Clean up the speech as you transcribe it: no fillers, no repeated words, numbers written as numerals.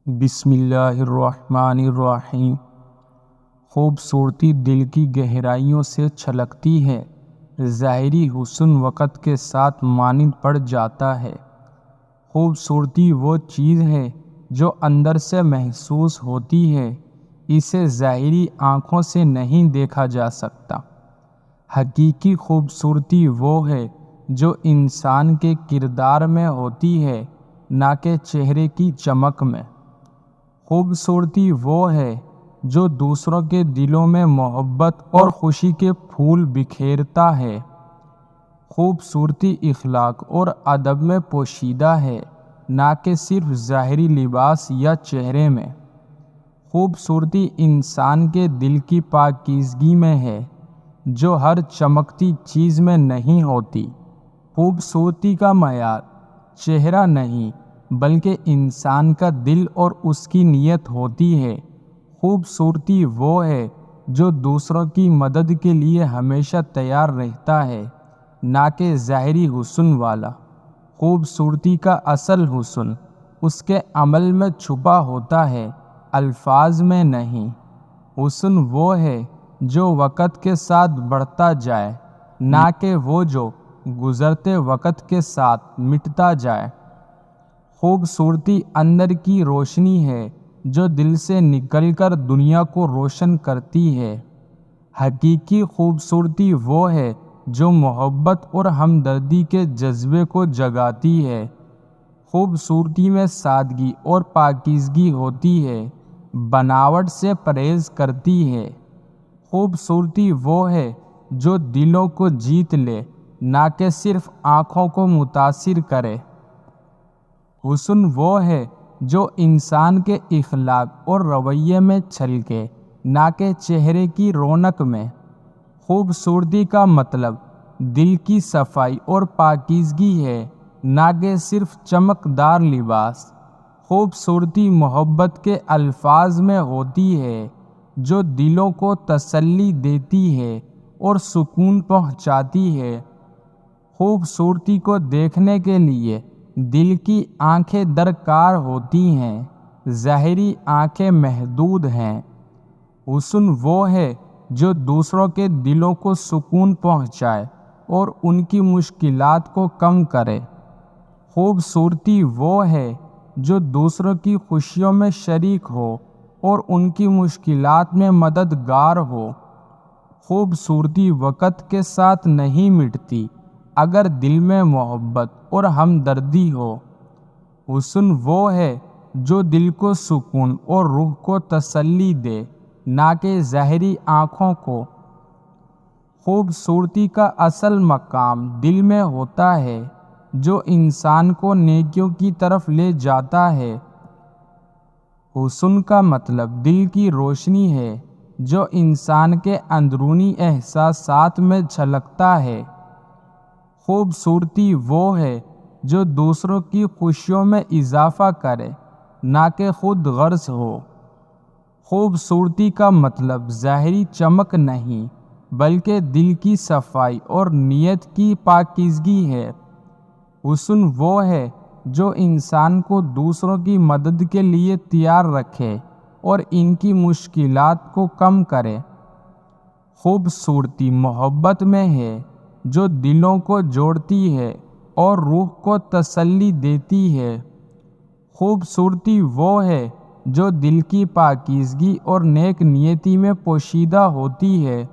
بسم اللہ الرحمن الرحیم۔ خوبصورتی دل کی گہرائیوں سے چھلکتی ہے، ظاہری حسن وقت کے ساتھ مانند پڑ جاتا ہے۔ خوبصورتی وہ چیز ہے جو اندر سے محسوس ہوتی ہے، اسے ظاہری آنکھوں سے نہیں دیکھا جا سکتا۔ حقیقی خوبصورتی وہ ہے جو انسان کے کردار میں ہوتی ہے، نہ کہ چہرے کی چمک میں۔ خوبصورتی وہ ہے جو دوسروں کے دلوں میں محبت اور خوشی کے پھول بکھیرتا ہے۔ خوبصورتی اخلاق اور ادب میں پوشیدہ ہے، نہ کہ صرف ظاہری لباس یا چہرے میں۔ خوبصورتی انسان کے دل کی پاکیزگی میں ہے، جو ہر چمکتی چیز میں نہیں ہوتی۔ خوبصورتی کا معیار چہرہ نہیں بلکہ انسان کا دل اور اس کی نیت ہوتی ہے۔ خوبصورتی وہ ہے جو دوسروں کی مدد کے لیے ہمیشہ تیار رہتا ہے، نہ کہ ظاہری حسن والا۔ خوبصورتی کا اصل حسن اس کے عمل میں چھپا ہوتا ہے، الفاظ میں نہیں۔ حسن وہ ہے جو وقت کے ساتھ بڑھتا جائے، نہ کہ وہ جو گزرتے وقت کے ساتھ مٹتا جائے۔ خوبصورتی اندر کی روشنی ہے جو دل سے نکل کر دنیا کو روشن کرتی ہے۔ حقیقی خوبصورتی وہ ہے جو محبت اور ہمدردی کے جذبے کو جگاتی ہے۔ خوبصورتی میں سادگی اور پاکیزگی ہوتی ہے، بناوٹ سے پرہیز کرتی ہے۔ خوبصورتی وہ ہے جو دلوں کو جیت لے، نہ کہ صرف آنکھوں کو متاثر کرے۔ حسن وہ ہے جو انسان کے اخلاق اور رویے میں چھلکے، نہ کہ چہرے کی رونق میں۔ خوبصورتی کا مطلب دل کی صفائی اور پاکیزگی ہے، نہ کہ صرف چمکدار لباس۔ خوبصورتی محبت کے الفاظ میں ہوتی ہے، جو دلوں کو تسلی دیتی ہے اور سکون پہنچاتی ہے۔ خوبصورتی کو دیکھنے کے لیے دل کی آنکھیں درکار ہوتی ہیں، ظاہری آنکھیں محدود ہیں۔ حسن وہ ہے جو دوسروں کے دلوں کو سکون پہنچائے اور ان کی مشکلات کو کم کرے۔ خوبصورتی وہ ہے جو دوسروں کی خوشیوں میں شریک ہو اور ان کی مشکلات میں مددگار ہو۔ خوبصورتی وقت کے ساتھ نہیں مٹتی، اگر دل میں محبت اور ہمدردی ہو۔ حسن وہ ہے جو دل کو سکون اور روح کو تسلی دے، نہ کہ ظاہری آنکھوں کو۔ خوبصورتی کا اصل مقام دل میں ہوتا ہے، جو انسان کو نیکیوں کی طرف لے جاتا ہے۔ حسن کا مطلب دل کی روشنی ہے جو انسان کے اندرونی احساسات میں چھلکتا ہے۔ خوبصورتی وہ ہے جو دوسروں کی خوشیوں میں اضافہ کرے، نہ کہ خود غرض ہو۔ خوبصورتی کا مطلب ظاہری چمک نہیں بلکہ دل کی صفائی اور نیت کی پاکیزگی ہے۔ حسن وہ ہے جو انسان کو دوسروں کی مدد کے لیے تیار رکھے اور ان کی مشکلات کو کم کرے۔ خوبصورتی محبت میں ہے جو دلوں کو جوڑتی ہے اور روح کو تسلی دیتی ہے۔ خوبصورتی وہ ہے جو دل کی پاکیزگی اور نیک نیتی میں پوشیدہ ہوتی ہے۔